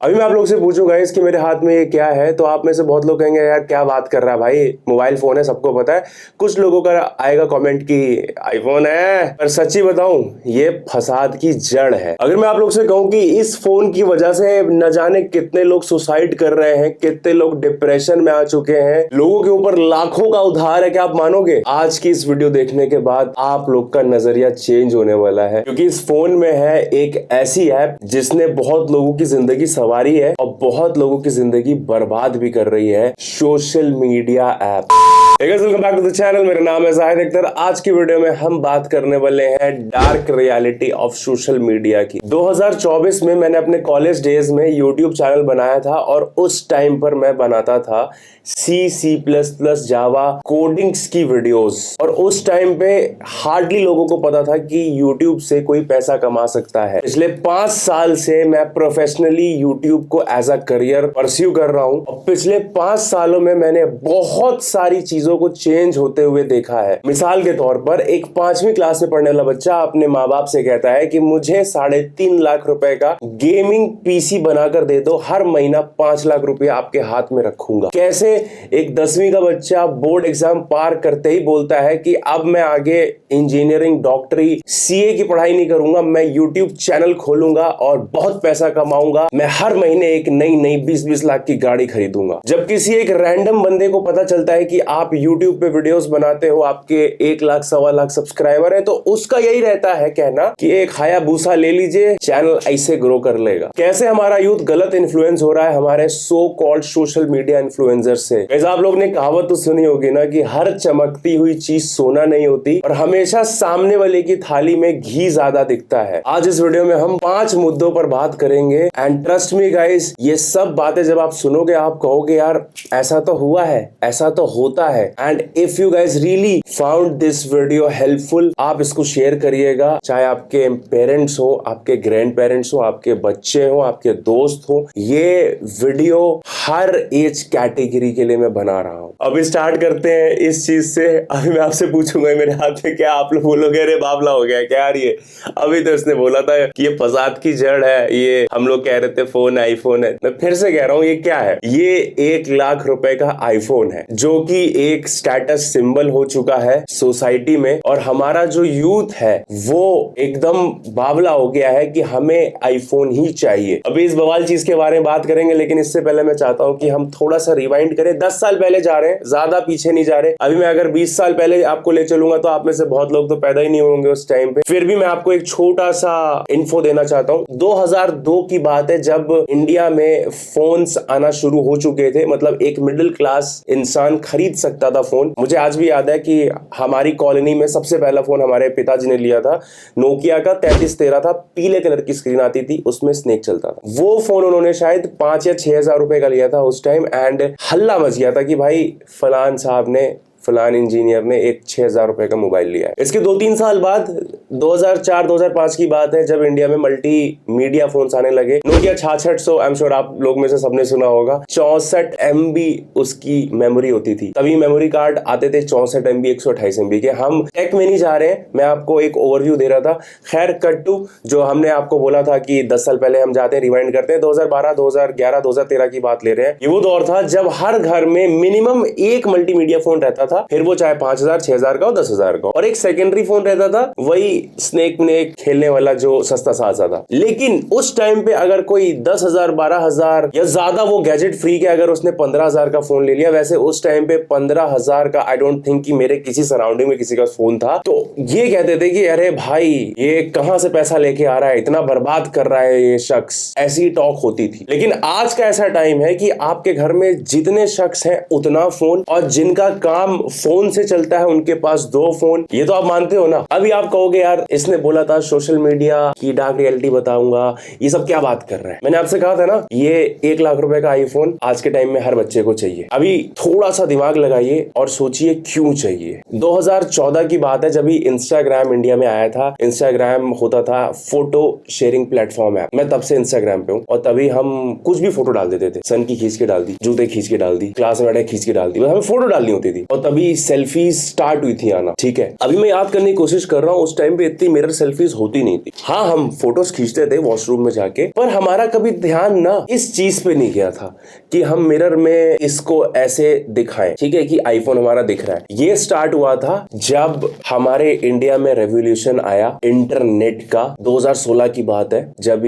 अभी मैं आप लोग से पूछूंगा इसके मेरे हाथ में ये क्या है, तो आप में से बहुत लोग कहेंगे यार क्या बात कर रहा है भाई, मोबाइल फोन है, सबको पता है। कुछ लोगों का आएगा कमेंट कि आईफोन है, पर सच्ची बताऊं ये फसाद की जड़ है। अगर मैं आप लोग से कहूं कि इस फोन की वजह से न जाने कितने लोग सुसाइड कर रहे हैं, कितने लोग डिप्रेशन में आ चुके हैं, लोगों के ऊपर लाखों का उधार है, क्या आप मानोगे? आज की इस वीडियो देखने के बाद आप लोग का नजरिया चेंज होने वाला है, क्योंकि इस फोन में है एक ऐसी ऐप जिसने बहुत लोगों की जिंदगी सवारी है और बहुत लोगों की जिंदगी बर्बाद भी कर रही है। Social media app. Welcome back to the channel. मेरा नाम है जाहिद अख्तर। आज की वीडियो में हम बात करने वाले हैं dark reality of social media की। 2024 में मैंने अपने कॉलेज डेज में यूट्यूब चैनल बनाया था और उस टाइम पर मैं बनाता था C++, जावा कोडिंग्स की वीडियोस। और उस टाइम पे हार्डली लोगों को पता था कि यूट्यूब से कोई पैसा कमा सकता है। पिछले 5 साल से मैं प्रोफेशनली यूट्यूब को एज अ करियर परस्यू कर रहा हूं और पिछले 5 सालों में मैंने बहुत सारी चीजों को चेंज होते हुए देखा है। मिसाल के तौर पर एक 5वीं क्लास में पढ़ने वाला बच्चा अपने माँ बाप से कहता है कि मुझे 3.5 लाख रुपए का गेमिंग पीसी बनाकर दे दो, हर महीना 5 लाख रुपया आपके हाथ में रखूंगा। कैसे एक 10वीं का बच्चा बोर्ड एग्जाम पार करते ही बोलता है कि अब मैं आगे इंजीनियरिंग, डॉक्टरी, सीए की पढ़ाई नहीं करूंगा, मैं यूट्यूब चैनल खोलूंगा और बहुत पैसा कमाऊंगा, मैं हर महीने एक नई 20-20 लाख की गाड़ी खरीदूंगा। जब किसी एक रैंडम बंदे को पता चलता है कि आप यूट्यूब पे वीडियोस बनाते हो, आपके 1 लाख 1.25 लाख सब्सक्राइबर है, तो उसका यही रहता है कहना कि एक हायाबुसा ले लीजिए, चैनल ऐसे ग्रो कर लेगा। कैसे हमारा यूथ गलत इन्फ्लुएंस हो रहा है हमारे so called social media influencer से। वैसे आप लोग ने कहावत तो सुनी होगी ना कि हर चमकती हुई चीज सोना नहीं होती और हमेशा सामने वाले की थाली में घी ज्यादा दिखता है। आज इस वीडियो में हम 5 मुद्दों पर बात करेंगे एंड ट्रस्ट मी गाइस, ये सब बातें जब आप सुनोगे आप कहोगे यार ऐसा तो हुआ है, ऐसा तो होता है। And if you guys really found this video helpful, आप इसको शेयर करिएगा, चाहे आपके पेरेंट्स हो, आपके ग्रैंड पेरेंट्स हो, आपके बच्चे हो, आपके दोस्त हो। ये वीडियो हर एज कैटेगरी के लिए मैं बना रहा हूं। अभी स्टार्ट करते हैं इस चीज से। अभी मैं आपसे पूछूंगा मेरे हाथ में क्या, आप लोग बोलोगे अरे बावला हो गया क्या यार ये। अभी तो इसने बोला था कि ये फसाद की जड़ है, ये हम लोग कह रहे थे फोन आईफोन है। मैं फिर से कह रहा हूं ये क्या है। ये 1 लाख रुपए का आईफोन है जो कि एक स्टेटस सिंबल हो चुका है सोसाइटी में, और हमारा जो यूथ है वो एकदम बावला हो गया है कि हमें आईफोन ही चाहिए। अभी इस बवाल चीज के बारे में बात करेंगे, लेकिन इससे पहले मैं चाहता हूं कि हम थोड़ा सा रिवाइंड करें। 10 साल पहले जा रहे हैं, ज्यादा पीछे नहीं जा रहे। अभी मैं अगर 20 साल पहले आपको ले चलूंगा तो आप में से बहुत लोग तो पैदा ही नहीं होंगे उस टाइम पे। फिर भी मैं आपको एक छोटा सा इन्फो देना चाहता हूं। 2002 की बात है जब इंडिया में फोन्स आना शुरू हो चुके थे, मतलब एक मिडिल क्लास इंसान खरीद सकता था फोन। मुझे आज भी याद है कि हमारी कॉलोनी में सबसे पहला फोन हमारे पिताजी ने लिया था, नोकिया का 3313 था, पीले कलर की स्क्रीन आती थी, उसमें स्नेक चलता था। वो फोन उन्होंने शायद 5 या 6 हजार रुपए का लिया था उस टाइम, एंड हल्ला मच गया था कि भाई फलान साहब ने, फलान इंजीनियर ने एक 6,000 रुपए का मोबाइल लिया है। इसके 2-3 साल बाद 2004-2005 की बात है जब इंडिया में मल्टी मीडिया फोन्स आने लगे। नोकिया 6600, आई एम श्योर आप लोग में से सबने सुना होगा। 64 MB उसकी मेमोरी होती थी। तभी मेमोरी कार्ड आते थे 64 MB 128 MB के। हम टेक में नहीं जा रहे हैं, मैं आपको एक ओवरव्यू दे रहा था। खैर कट टू जो हमने आपको बोला था कि 10 साल पहले हम जाते हैं, रिवाइंड करते हैं। 2012, 2011, 2013 की बात ले रहे हैं। ये वो दौर था जब हर घर में मिनिमम एक मल्टीमीडिया फोन रहता था, फिर वो चाहे 5,000, 6,000 का हो, 10,000 का, और एक सेकेंडरी फोन रहता था, वही स्नेक में खेलने वाला जो सस्ता सा था। लेकिन उस टाइम पे अगर कोई 10,000, 12,000 या ज्यादा वो गैजेट फ्री के अगर उसने 15,000 का फोन ले लिया, वैसे उस टाइम पे 15,000 का आई डोंट थिंक कि मेरे किसी सराउंडिंग में किसी का फोन था, तो ये कहते थे कि अरे भाई ये कहां से पैसा लेके आ रहा है, इतना बर्बाद कर रहा है ये शख्स, ऐसी टॉक होती थी। लेकिन आज का ऐसा टाइम है कि आपके घर में जितने शख्स हैं उतना फोन, और जिनका काम फोन से चलता है उनके पास 2 फोन। ये तो आप मानते हो ना। अभी आप कहोगे यार इसने बोला था सोशल मीडिया की डार्क रियलिटी बताऊंगा, ये सब क्या बात कर रहा है। मैंने आपसे कहा था ना ये 1 लाख रुपए का आईफोन आज के टाइम में हर बच्चे को चाहिए। अभी थोड़ा सा दिमाग लगाइए और सोचिए क्यों चाहिए। 2014 की बात है जब भी इंस्टाग्राम इंडिया में आया था। इंस्टाग्राम होता था फोटो शेयरिंग प्लेटफॉर्म है। मैं तब से इंस्टाग्राम पे हूँ और तभी हम कुछ भी फोटो डाल देते थे। सन की खींच के डाल दी, जूते खींच के डाल दी, क्लास में बैठे खींच के डाल दी, हमें फोटो डालनी होती थी। और तभी सेल्फीज स्टार्ट हुई थी आना, ठीक है। अभी मैं याद करने की कोशिश कर रहा हूँ, उस टाइम पे इतनी मिरर सेल्फीज होती नहीं थी। हाँ, हम फोटोज खींचते थे वॉशरूम में जाके, पर हमारा कभी ध्यान ना इस चीज पे नहीं गया था कि हम मिरर में इसको ऐसे दिखाएं, ठीक है, कि आईफोन हमारा दिख रहा है। ये स्टार्ट हुआ था जब हमारे इंडिया में रेवोल्यूशन आया इंटरनेट का। 2016 की बात है, जब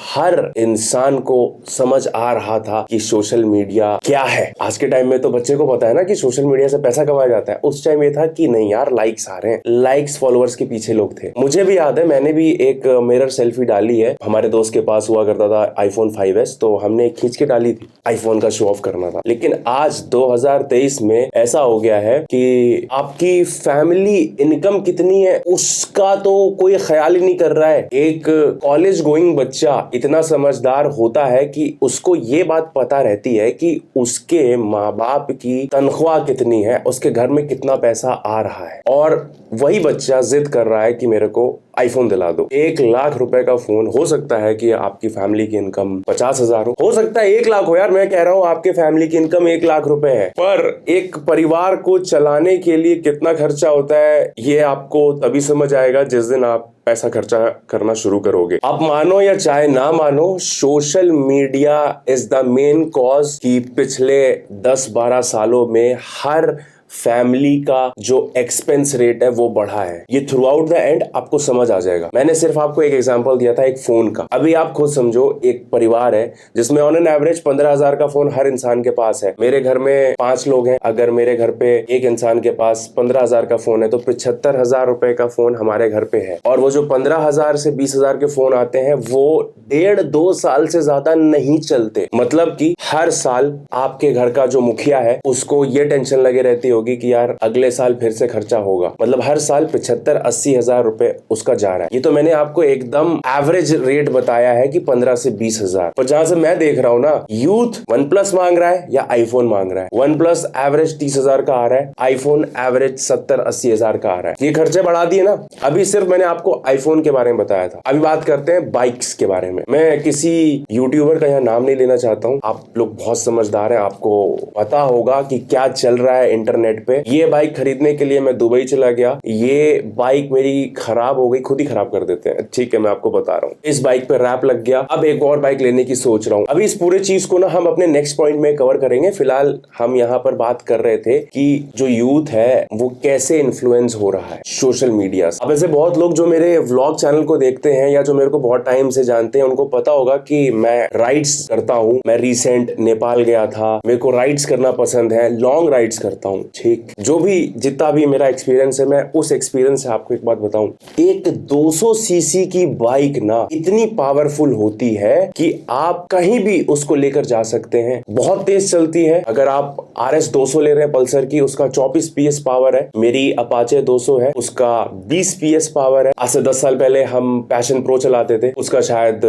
हर इंसान को समझ आ रहा था कि सोशल मीडिया क्या है। आज के टाइम में तो बच्चे को पता है ना कि सोशल मीडिया से पैसा कमाया जाता है। उस टाइम ये था कि नहीं यार, लाइक्स आ रहे हैं, लाइक्स फॉलोअर्स के पीछे लोग थे। मुझे भी याद है, मैंने भी एक मिरर सेल्फी डाली है। हमारे दोस्त के पास हुआ करता था आईफोन 5s, तो हमने खींच के डाली थी, आईफोन का शो ऑफ करना था। लेकिन आज 2023 में ऐसा हो गया है कि आपकी फैमिली इनकम कितनी है उसका तो कोई ख्याल ही नहीं कर रहा है। एक कॉलेज गोइंग बच्चा इतना समझदार होता है कि उसको ये बात पता रहती है कि उसके माँ बाप की तनख्वाह कितनी है, उसके घर में कितना पैसा आ रहा है, और वही बच्चा जिद कर रहा है कि मेरे को आईफोन दिला दो। 1 लाख रुपए का फोन, हो सकता है कि आपकी फैमिली की इनकम 50,000 हो सकता है 1 लाख हो। यार मैं कह रहा हूँ आपके फैमिली की इनकम 1 लाख रुपए है, पर एक परिवार को चलाने के लिए कितना खर्चा होता है ये आपको तभी समझ आएगा जिस दिन आप पैसा खर्चा करना शुरू करोगे। आप मानो या चाहे ना मानो, social media is the main cause कि पिछले 10-12 सालों में हर फैमिली का जो एक्सपेंस रेट है वो बढ़ा है। ये थ्रू आउट द एंड आपको समझ आ जाएगा। मैंने सिर्फ आपको एक एग्जांपल दिया था एक फोन का। अभी आप खुद समझो, एक परिवार है जिसमें ऑन एन एवरेज 15,000 का फोन हर इंसान के पास है। मेरे घर में 5 लोग हैं, अगर मेरे घर पे एक इंसान के पास 15,000 का फोन है तो 75,000 रुपए का फोन हमारे घर पे है। और वो जो 15,000 से 20,000 के फोन आते हैं वो 1.5-2 साल से ज्यादा नहीं चलते। मतलब कि हर साल आपके घर का जो मुखिया है उसको ये टेंशन लगे रहती होगी कि यार अगले साल फिर से खर्चा होगा। मतलब हर साल 75-80 हजार रुपए उसका जा रहा है। ये तो मैंने आपको एकदम एवरेज रेट बताया है कि 15 से 20 हजार। पर जहां से मैं देख रहा हूं ना, यूथ OnePlus मांग रहा है या आईफोन मांग रहा है। OnePlus एवरेज 30,000 का आ रहा है, आईफोन एवरेज 70-80 हजार का आ रहा है। ये खर्चे बढ़ा दिए ना। अभी सिर्फ मैंने आपको आईफोन के बारे में बताया था। अभी बात करते हैं बाइक्स के बारे में। मैं किसी यूट्यूबर का यहाँ नाम नहीं लेना चाहता हूँ, आप लोग बहुत समझदार हैं, आपको पता होगा कि क्या चल रहा है इंटरनेट पे। ये बाइक खरीदने के लिए मैं दुबई चला गया, ये बाइक मेरी खराब हो गई, खुद ही खराब कर देते हैं, ठीक है, मैं आपको बता रहा हूँ। इस बाइक पे रैप लग गया, अब एक और बाइक लेने की सोच रहा हूँ। अभी इस पूरे चीज को ना हम अपने नेक्स्ट पॉइंट में कवर करेंगे। फिलहाल हम यहाँ पर बात कर रहे थे कि जो यूथ है वो कैसे इन्फ्लुएंस हो रहा है सोशल मीडिया से। अब ऐसे बहुत लोग जो मेरे व्लॉग चैनल को देखते हैं या जो मेरे को बहुत टाइम से जानते हैं उनको पता होगा कि मैं राइड्स करता हूँ। मैं रिसेंट नेपाल गया था, मेरे को राइड्स करना पसंद है, लॉन्ग राइड्स करता हूँ, ठीक। जो भी जितना भी मेरा एक्सपीरियंस है, मैं उस एक्सपीरियंस से आपको एक बात बताऊं। एक 200 सीसी की बाइक ना इतनी पावरफुल होती है कि आप कहीं भी उसको लेकर जा सकते हैं। बहुत तेज चलती है। अगर आप RS 200 ले रहे हैं पल्सर की, उसका 24 PS पावर है। मेरी अपाचे 200 है, उसका 20 PS पावर है। आज से 10 साल पहले हम पैशन प्रो चलाते थे, उसका शायद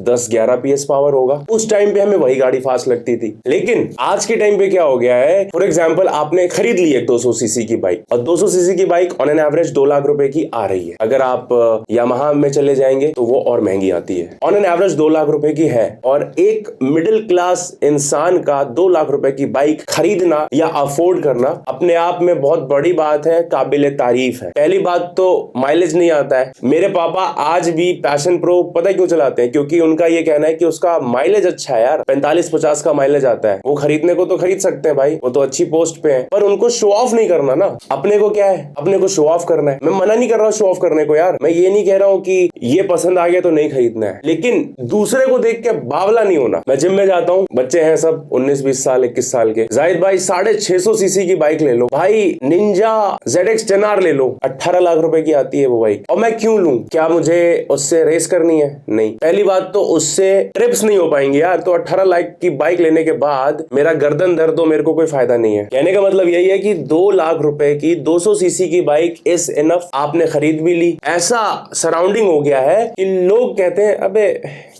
10-11 PS पावर होगा। उस टाइम पे हमें वही गाड़ी फास्ट लगती थी। लेकिन आज के टाइम पे क्या हो गया है, फॉर एग्जाम्पल आपने खरीद ली एक 200 सीसी की बाइक, और 200 सीसी की bike on an average 2 lakh रुपए की आ रही है। अगर आप यामाहा में चले जाएंगे तो वो और महंगी आती है। ऑन एन एवरेज 2 लाख रुपए की है, और एक मिडिल क्लास इंसान का 2 लाख रुपए की बाइक खरीदना या अफोर्ड करना अपने आप में बहुत बड़ी बात है, काबिले तारीफ है। पहली बात तो माइलेज नहीं आता है। मेरे पापा आज भी पैशन प्रो पता है क्यों चलाते हैं, क्योंकि उनका ये कहना है कि उसका माइलेज अच्छा है यार, 45-50 का माइलेज आता है। वो खरीदने को तो खरीद सकते हैं भाई, वो तो अच्छी पोस्ट पे है, पर उनको शो ऑफ नहीं करना ना। अपने को क्या है, अपने को शो ऑफ करना है। मैं मना नहीं कर रहा हूँ शो ऑफ करने को यार, मैं ये नहीं कह रहा हूँ कि ये पसंद आ गया तो नहीं खरीदना है, लेकिन दूसरे को देख के बावला नहीं होना। मैं जिम में जाता हूँ, बच्चे हैं सब 19-20 साल 21 साल के। जाहिद भाई 650 सीसी की बाइक ले लो भाई, निंजा ZX 10R ले लो, 18 लाख रुपए की आती है वो बाइक। और मैं क्यों लूं? क्या मुझे उससे रेस करनी है? नहीं। पहली बात तो उससे ट्रिप्स नहीं हो पाएंगी यार, तो 18 लाख की बाइक लेने के बाद मेरा गर्दन दर्द हो, मेरे को कोई फायदा नहीं है। कहने का मतलब यही है कि 2 लाख रुपए की 200 सीसी की बाइक इज इनफ। आपने खरीद भी ली। ऐसा सराउंडिंग हो गया है कि लोग कहते हैं अबे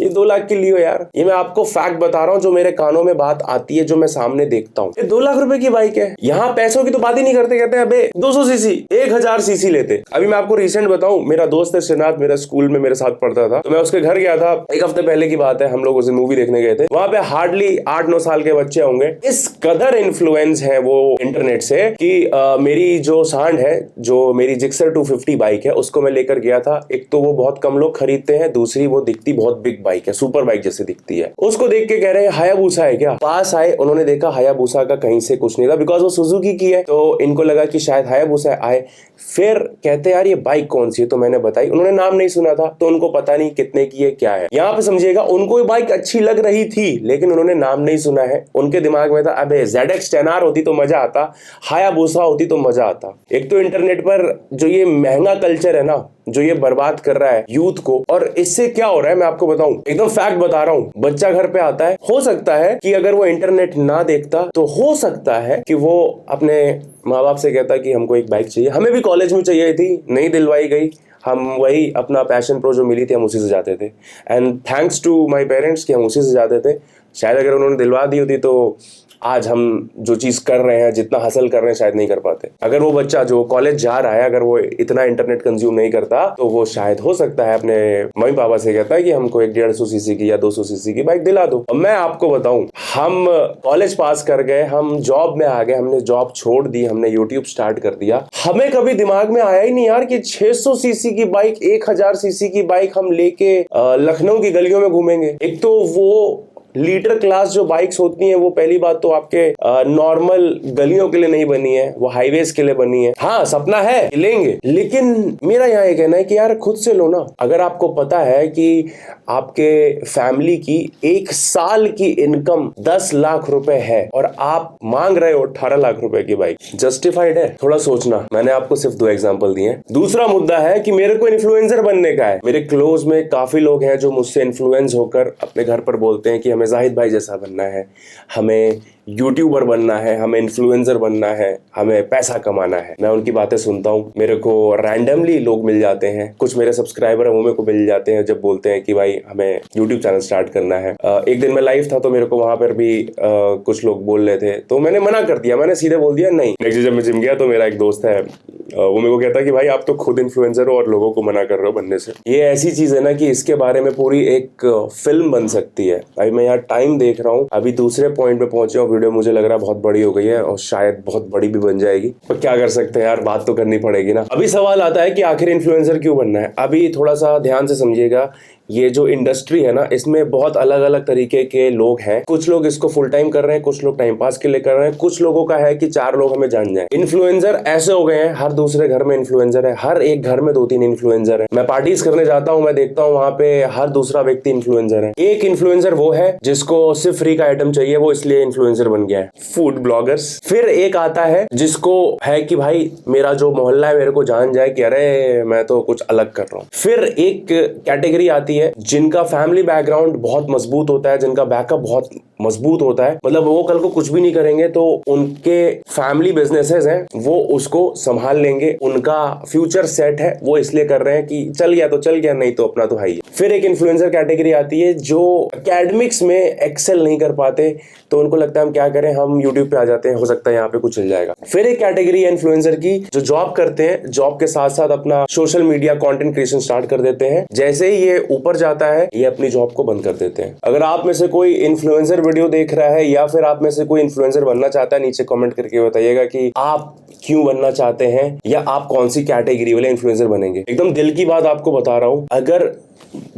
ये 2 लाख की लियो यार। ये मैं आपको फैक्ट बता रहा हूँ, जो मेरे कानों में बात आती है, जो मैं सामने देखता हूँ। ये 2 लाख रुपए की बाइक है, यहाँ पैसों की तो बात ही नहीं करते। कहते हैं अबे 200 सीसी 1000 सीसी लेते। अभी मैं आपको रिसेंट बताऊं, मेरा दोस्त है श्रीनाथ, मेरा स्कूल में मेरे साथ पढ़ता था, तो मैं उसके घर गया था। एक हफ्ते पहले की बात है, हम लोग उस दिन मूवी देखने गए थे। वहां पे हार्डली 8-9 साल के बच्चे होंगे। इस कदर इन्फ्लुएंस है वो इंटरनेट से कि मेरी जो सांड है, जो मेरी जिक्सर 250 बाइक है, उसको मैं लेकर गया था। एक तो वो बहुत कम लोग खरीदते हैं, दूसरी वो दिखती बहुत बिग बाइक है, सुपर बाइक जैसे दिखती है। उसको देख के कह रहे हैं हायाबुसा है क्या। पास आए, उन्होंने देखा हायाबुसा का कहीं से कुछ नहीं था, बिकॉज वो सुजुकी की है, तो इनको लगा कि शायद हायाबुसा आए। फिर कहते यार ये बाइक कौन सी है, तो मैंने बताई। उन्होंने नाम नहीं सुना था, तो उनको पता नहीं कितने की है क्या है। यहाँ पे समझिएगा, उनको ये बाइक अच्छी लग रही थी, लेकिन उन्होंने नाम नहीं सुना है। उनके दिमाग में था अबे ZX 10R होती तो मजा आता, हायाबुसा होती तो मजा आता। एक तो इंटरनेट पर जो ये महंगा कल्चर है ना, जो ये बर्बाद कर रहा है यूथ को, और इससे क्या हो रहा है मैं आपको बताऊं, एकदम फैक्ट बता रहा हूं। बच्चा घर पे आता है, हो सकता है कि अगर वो इंटरनेट ना देखता तो हो सकता है कि वो अपने माँ बाप से कहता कि हमको एक बाइक चाहिए। हमें भी कॉलेज में चाहिए थी, नहीं दिलवाई गई। हम वही अपना पैशन प्रो जो मिली थी, हम उसी से जाते थे। And thanks to my parents कि हम उसी से जाते थे। शायद अगर उन्होंने दिलवा दी होती तो आज हम जो चीज कर रहे हैं, जितना हासिल कर रहे हैं, शायद नहीं कर पाते। अगर वो बच्चा जो कॉलेज जा रहा है, अगर वो इतना इंटरनेट कंज्यूम नहीं करता, तो वो शायद हो सकता है अपने मम्मी पापा से कहता है कि हमको एक 150 सीसी की या 200 सीसी की बाइक दिला दो। अब मैं आपको बताऊं, हम कॉलेज पास कर गए, हम जॉब में आ गए, हमने जॉब छोड़ दी, हमने यूट्यूब स्टार्ट कर दिया। हमें कभी दिमाग में आया ही नहीं यार कि 600 सीसी की बाइक, 1000 सीसी की बाइक हम लेके लखनऊ की गलियों में घूमेंगे। एक तो वो लीटर क्लास जो बाइक्स होती हैं, वो पहली बात तो आपके नॉर्मल गलियों के लिए नहीं बनी है, वो हाईवेज के लिए बनी है। हाँ, सपना है लेंगे, लेकिन मेरा यहाँ ये कहना है कि यार खुद से लो ना। अगर आपको पता है कि आपके फैमिली की 1 साल की इनकम 10 लाख रुपए है और आप मांग रहे हो 18 लाख रुपए की बाइक, जस्टिफाइड है? थोड़ा सोचना। मैंने आपको सिर्फ 2 एग्जांपल दिए हैं। दूसरा मुद्दा है कि मेरे को इन्फ्लुएंसर बनने का है। मेरे क्लोज में काफी लोग हैं जो मुझसे इन्फ्लुएंस होकर अपने घर पर बोलते हैं कि हमें जाहिद भाई जैसा बनना है, हमें यूट्यूबर बनना है, हमें इन्फ्लुएंसर बनना है, हमें पैसा कमाना है। मैं उनकी बातें सुनता हूँ, मेरे को रैंडमली लोग मिल जाते हैं, कुछ मेरे सब्सक्राइबर हैं वो मेरे को मिल जाते हैं जब बोलते हैं कि भाई हमें यूट्यूब चैनल स्टार्ट करना है। एक दिन मैं लाइव था तो मेरे को वहां पर भी कुछ लोग बोल रहे थे, तो मैंने मना कर दिया, मैंने सीधे बोल दिया नहीं। नेक्स्ट जब मैं जिम गया तो मेरा एक दोस्त है, वो मेरे को कहता है कि भाई आप तो खुद इन्फ्लुएंसर हो और लोगों को मना कर रहे हो बनने से। ये ऐसी चीज है ना कि इसके बारे में पूरी एक फिल्म बन सकती है। भाई मैं यहाँ टाइम देख रहा हूँ, अभी दूसरे पॉइंट पे पहुंचे और वीडियो मुझे लग रहा है बहुत बड़ी हो गई है और शायद बहुत बड़ी भी बन जाएगी, पर क्या कर सकते हैं यार, बात तो करनी पड़ेगी ना। अभी सवाल आता है कि आखिर इन्फ्लुएंसर क्यों बनना है। अभी थोड़ा सा ध्यान से समझिएगा, ये जो इंडस्ट्री है ना, इसमें बहुत अलग अलग तरीके के लोग हैं। कुछ लोग इसको फुल टाइम कर रहे हैं, कुछ लोग टाइम पास के लिए कर रहे हैं, कुछ लोगों का है कि 4 लोग हमें जान जाए। इन्फ्लुएंसर ऐसे हो गए हैं, हर दूसरे घर में इन्फ्लुएंसर है, हर एक घर में 2-3 इन्फ्लुएंसर है। मैं पार्टीज करने जाता हूँ, मैं देखता हूँ वहां पे हर दूसरा व्यक्ति इन्फ्लुएंसर है। एक इन्फ्लुएंसर वो है जिसको सिर्फ फ्री का आइटम चाहिए, वो इसलिए इन्फ्लुएंसर बन गया है, फूड ब्लॉगर्स। फिर एक आता है जिसको है कि भाई मेरा जो मोहल्ला है मेरे को जान जाए कि अरे मैं तो कुछ अलग कर रहा हूँ। फिर एक कैटेगरी आती है जिनका फैमिली बैकग्राउंड बहुत मजबूत होता है, जिनका बैकअप बहुत मजबूत होता है, मतलब वो कल को कुछ भी नहीं करेंगे तो उनके फैमिली बिजनेसेस हैं, वो उसको संभाल लेंगे, उनका फ्यूचर सेट है, वो इसलिए कर रहे हैं कि चल गया तो चल गया, नहीं तो अपना तो है ही। फिर एक इन्फ्लुएंसर कैटेगरी आती है जो एकेडमिक्स में एक्सेल नहीं कर पाते, तो उनको लगता है हम क्या करें, हम यूट्यूब पे आ जाते हैं, हो सकता है यहाँ पे कुछ चल जाएगा। फिर एक कैटेगरी है इन्फ्लुएंसर की जो जॉब करते हैं, जॉब के साथ साथ अपना social media content creation start कर देते हैं। जैसे ही ये ऊपर जाता है, ये अपनी जॉब को बंद कर देते हैं। अगर आप में से कोई इन्फ्लुएंसर वीडियो देख रहा है या फिर आप में से कोई इन्फ्लुएंसर बनना चाहता है, नीचे कमेंट करके बताइएगा कि आप क्यों बनना चाहते हैं या आप कौन सी कैटेगरी वाले इन्फ्लुएंसर बनेंगे। एकदम दिल की बात आपको बता रहा हूं, अगर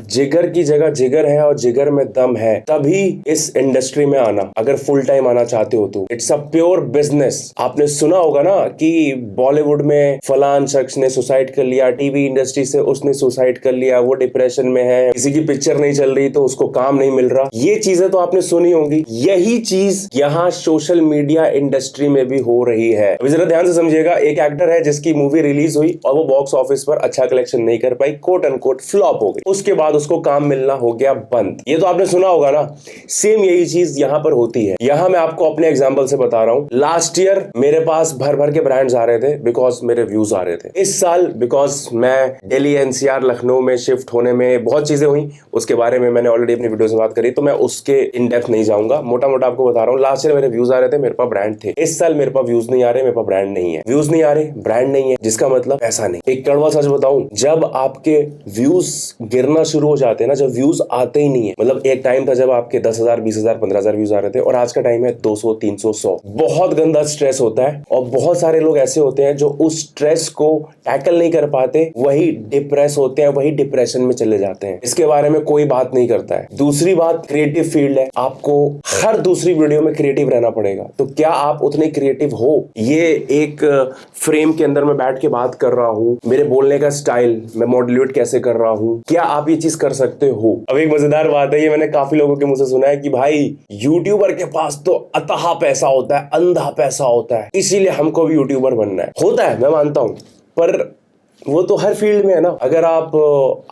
जिगर की जगह जिगर है और जिगर में दम है, तभी इस इंडस्ट्री में आना। अगर फुल टाइम आना चाहते हो तो इट्स अ प्योर बिजनेस। आपने सुना होगा ना कि बॉलीवुड में फलान शख्स ने सुसाइड कर लिया, टीवी इंडस्ट्री से उसने सुसाइड कर लिया, वो डिप्रेशन में है, किसी की पिक्चर नहीं चल रही तो उसको काम नहीं मिल रहा। ये चीजें तो आपने सुनी होंगी। यही चीज यहाँ सोशल मीडिया इंडस्ट्री में भी हो रही है। अभी जरा ध्यान से समझिएगा, एक एक्टर है जिसकी मूवी रिलीज हुई और वो बॉक्स ऑफिस पर अच्छा कलेक्शन नहीं कर पाई, कोट अनकोट फ्लॉप हो गई। उसके बाद उसको काम मिलना हो गया बंद। ये तो आपने सुना होगा ना। सेम यही चीज यहाँ पर होती है। यहाँ मैं आपको अपने एग्जांपल से बता रहा हूँ। लास्ट ईयर मेरे पास भर भर के ब्रांड्स आ रहे थे बिकॉज मेरे व्यूज आ रहे थे। इस साल बिकॉज मैं दिल्ली एनसीआर लखनऊ में शिफ्ट होने में बहुत चीजें हुई, उसके बारे में मैंने ऑलरेडी अपनी वीडियो में बात करी, तो मैं उसके इन डेप्थ नहीं जाऊंगा। मोटा मोटा आपको बता रहा हूँ, लास्ट ईयर मेरे व्यूज आ रहे थे, मेरे पास ब्रांड थे। इस साल मेरे पास व्यूज नहीं आ रहे, मेरे पास ब्रांड नहीं है। व्यूज नहीं आ रहे, ब्रांड नहीं है, जिसका मतलब पैसा नहीं। एक कड़वा सच बताऊं, जब आपके व्यूज गिरना शुरू हो जाते हैं ना, जब व्यूज आते ही नहीं है। मतलब एक टाइम था जब आपके 10,000 20,000 15,000 व्यूज आ रहे थे, और आज का टाइम है 200 300 100। बहुत गंदा स्ट्रेस होता है, और बहुत सारे लोग ऐसे होते हैं जो उस स्ट्रेस को टैकल नहीं कर पाते, वही डिप्रेस होते हैं, वही डिप्रेशन में चले जाते हैं। इसके बारे में कोई बात नहीं करता है। दूसरी बात, क्रिएटिव फील्ड है, आपको हर दूसरी वीडियो में क्रिएटिव रहना पड़ेगा। तो क्या आप उतने क्रिएटिव हो? ये एक फ्रेम के अंदर मैं बैठ के बात कर रहा हूं, मेरे बोलने का स्टाइल मैं मॉड्यूलेट कैसे कर रहा हूं, क्या आप ये चीज कर सकते हो? अब एक मजेदार बात है, ये मैंने काफी लोगों के मुंह से सुना है कि भाई यूट्यूबर के पास तो अथाह पैसा होता है, अंधा पैसा होता है, इसीलिए हमको भी यूट्यूबर बनना है। होता है, मैं मानता हूं, पर वो तो हर फील्ड में है ना। अगर आप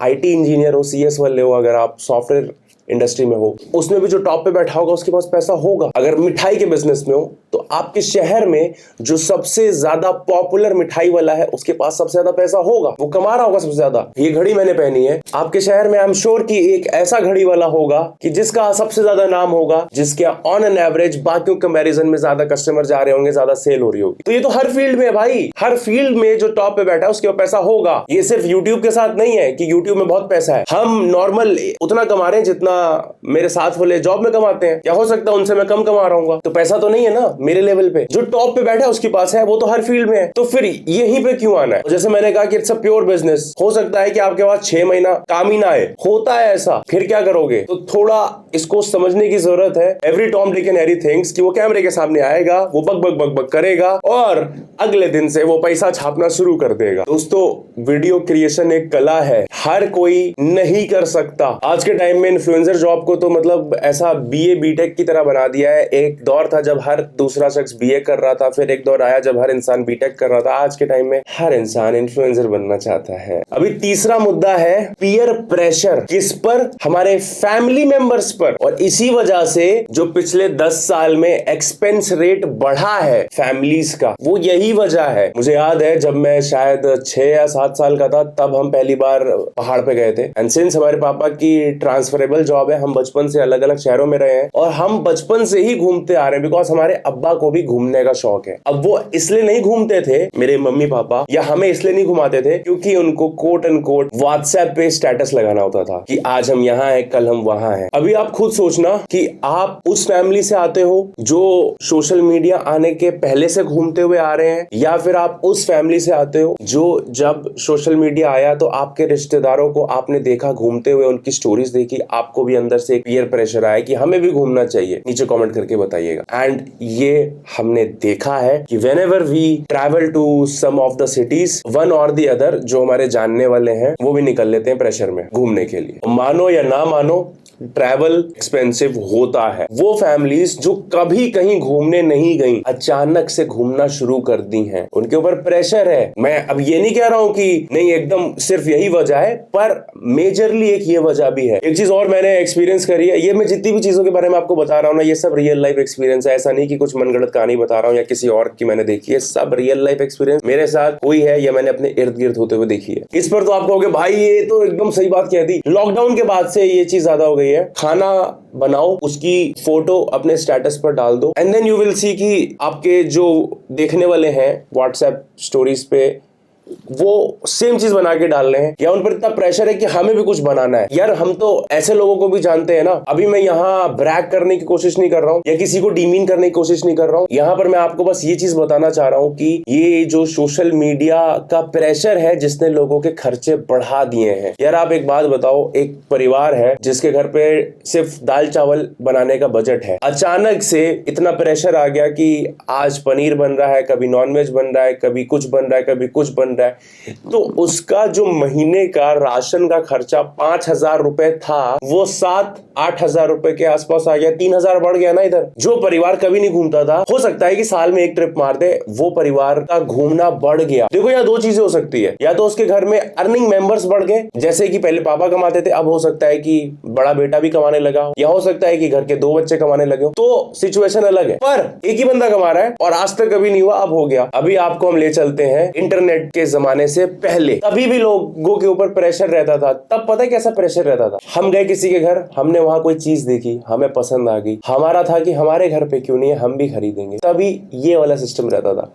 आईटी इंजीनियर हो, सीएस वाले हो, अगर आप सॉफ्टवेयर इंडस्ट्री में हो, उसमें भी जो टॉप पे बैठा होगा उसके पास पैसा होगा। अगर मिठाई के बिजनेस में हो तो आपके शहर में जो सबसे ज्यादा पॉपुलर मिठाई वाला है उसके पास सबसे ज्यादा पैसा होगा, वो कमा रहा होगा सबसे ज्यादा। ये घड़ी मैंने पहनी है, आपके शहर में आई एम श्योर कि एक ऐसा घड़ी वाला होगा कि जिसका सबसे ज्यादा नाम होगा, जिसके ऑन एन एवरेज बाकियों कंपैरिजन में ज्यादा कस्टमर जा रहे होंगे, ज्यादा सेल हो रही होगी। तो ये तो हर फील्ड में है भाई, हर फील्ड में जो टॉप पे बैठा है उसके पास पैसा होगा। ये सिर्फ यूट्यूब के साथ नहीं है कि यूट्यूब में बहुत पैसा है, हम नॉर्मल उतना कमा रहे हैं जितना मेरे साथ वाले जॉब में कमाते हैं। क्या हो सकता है उनसे मैं कम कमा रहा हूँ, तो पैसा तो नहीं है ना मेरे लेवल पे। जो टॉप पे बैठा है उसके पास है, वो तो हर फील्ड में है, तो फिर यहीं पे क्यों आना है? जैसे मैंने कहा कि इट्स अ प्योर बिजनेस। हो सकता है कि आपके पास 6 महीना काम ही ना आए, होता है ऐसा, फिर क्या करोगे? तो थोड़ा इसको समझने की जरूरत है। Every Tom Dick and Harry things कि वो कैमरे के सामने आएगा, वो बक बक बक बक करेगा और अगले दिन से वो पैसा छापना शुरू कर देगा। दोस्तों, वीडियो क्रिएशन एक कला है, हर कोई नहीं कर सकता। आज के टाइम में इन्फ्लुएंसर जॉब को तो मतलब ऐसा बीए बीटेक की तरह बना दिया है। एक दौर था जब हर दूसरा शख्स बीए कर रहा था, फिर एक दौर आया जब हर इंसान बीटेक कर रहा था। आज के टाइम में हर इंसान इन्फ्लुएंसर बनना चाहता है। अभी तीसरा मुद्दा है पीयर प्रेशर। किस पर? हमारे फैमिली मेंबर्स पर। और इसी वजह से जो पिछले 10 साल में एक्सपेंस रेट बढ़ा है फैमिलीज का, वो यही वजह है। मुझे याद है जब मैं शायद 6 या 7 साल का था, तब हम पहली बार पहाड़ पे गए थे। एंड सिंस हमारे पापा की ट्रांसफरेबल जॉब है, हम बचपन से अलग अलग शहरों में रहे हैं और हम बचपन से ही घूमते आ रहे हैं, बिकॉज हमारे अब्बा को भी घूमने का शौक है। अब वो इसलिए नहीं घूमते थे, मेरे मम्मी पापा, या हमें इसलिए नहीं घुमाते थे क्योंकि उनको कोट एंड कोट व्हाट्सएप पे स्टेटस लगाना होता था कि आज हम यहाँ हैं, कल हम वहां हैं। अभी आप खुद सोचना कि आप उस फैमिली से आते हो जो सोशल मीडिया आने के पहले से घूमते हुए आ रहे हैं, या फिर आप उस फैमिली से आते हो जो जब सोशल मीडिया आया तो आपके रिश्तेदारों को आपने देखा घूमते हुए, उनकी स्टोरीज देखी, आपको भी अंदर से एक पीयर प्रेशर आया कि हमें भी घूमना चाहिए। नीचे कमेंट करके बताइएगा। एंड ये हमने देखा है कि whenever we travel to some of the cities, one or the other जो हमारे जानने वाले हैं वो भी निकल लेते हैं प्रेशर में घूमने के लिए। मानो या ना मानो, ट्रैवल एक्सपेंसिव होता है। वो फैमिलीज जो कभी कहीं घूमने नहीं गई, अचानक से घूमना शुरू कर दी हैं, उनके ऊपर प्रेशर है। मैं अब ये नहीं कह रहा हूं कि नहीं एकदम सिर्फ यही वजह है, पर मेजरली एक ये वजह भी है। एक चीज और मैंने एक्सपीरियंस करी है, ये मैं जितनी भी चीजों के बारे में आपको बता रहा हूं ना, ये सब रियल लाइफ एक्सपीरियंस है। ऐसा नहीं कि कुछ मनगढ़ंत कहानी बता रहा हूं या किसी और की मैंने देखी है, सब रियल लाइफ एक्सपीरियंस मेरे साथ हुई है या मैंने अपने इर्द गिर्द होते हुए देखी है। इस पर तो आप कहोगे भाई ये तो एकदम सही बात कह दी, लॉकडाउन के बाद से ये चीज ज्यादा हो गई है। खाना बनाओ, उसकी फोटो अपने स्टेटस पर डाल दो, and then you will see कि आपके जो देखने वाले हैं व्हाट्सएप स्टोरीज पे वो सेम चीज बना के डाल रहे हैं, या उन पर इतना प्रेशर है कि हमें भी कुछ बनाना है। यार हम तो ऐसे लोगों को भी जानते हैं ना। अभी मैं यहाँ ब्रैग करने की कोशिश नहीं कर रहा हूँ या किसी को डीमीन करने की कोशिश नहीं कर रहा हूँ। यहाँ पर मैं आपको बस ये चीज बताना चाह रहा हूँ कि ये जो सोशल मीडिया का प्रेशर है जिसने लोगों के खर्चे बढ़ा दिए हैं। यार आप एक बात बताओ, एक परिवार है जिसके घर पे सिर्फ दाल चावल बनाने का बजट है, अचानक से इतना प्रेशर आ गया कि आज पनीर बन रहा है, कभी नॉनवेज बन रहा है, कभी कुछ बन रहा है, कभी कुछ बन रहा है, तो उसका जो महीने का राशन का खर्चा 5,000 रुपए था वो 7-8 हजार रुपए के आसपास आ गया। 3,000 बढ़ गया ना इधर। जो परिवार कभी नहीं घूमता था, हो सकता है कि साल में एक ट्रिप मार दे, वो परिवार का घूमना बढ़ गया। देखो यहाँ दो चीजें हो सकती है, या तो उसके घर में अर्निंग मेंबर्स बढ़ गए, जैसे कि पहले पापा कमाते थे, अब हो सकता है कि बड़ा बेटा भी कमाने लगा, या हो सकता है कि घर के 2 बच्चे कमाने लगे, तो सिचुएशन अलग है। पर एक ही बंदा कमा रहा है और आज तक कभी नहीं हुआ, अब हो गया। अभी आपको हम ले चलते हैं इंटरनेट के के जमाने से पहले, तभी भी लोगों के ऊपर प्रेशर रहता था। तब पता है कैसा प्रेशर रहता था? हम गए किसी के घर, हमने वहां कोई चीज देखी, हमें पसंद आ गई, हमारा था कि हमारे घर पे क्यों नहीं है, हम भी खरीदेंगे। तभी ये वाला सिस्टम रहता था।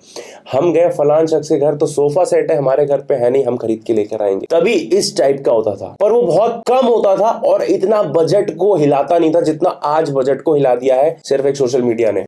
हम गए फलान शख्स के घर, तो सोफा सेट है, हमारे घर पे है नहीं, हम खरीद के लेकर आएंगे। तभी इस टाइप का होता था, पर वो बहुत कम होता था और इतना बजट को हिलाता नहीं था जितना आज बजट को हिला दिया है सिर्फ एक सोशल मीडिया ने।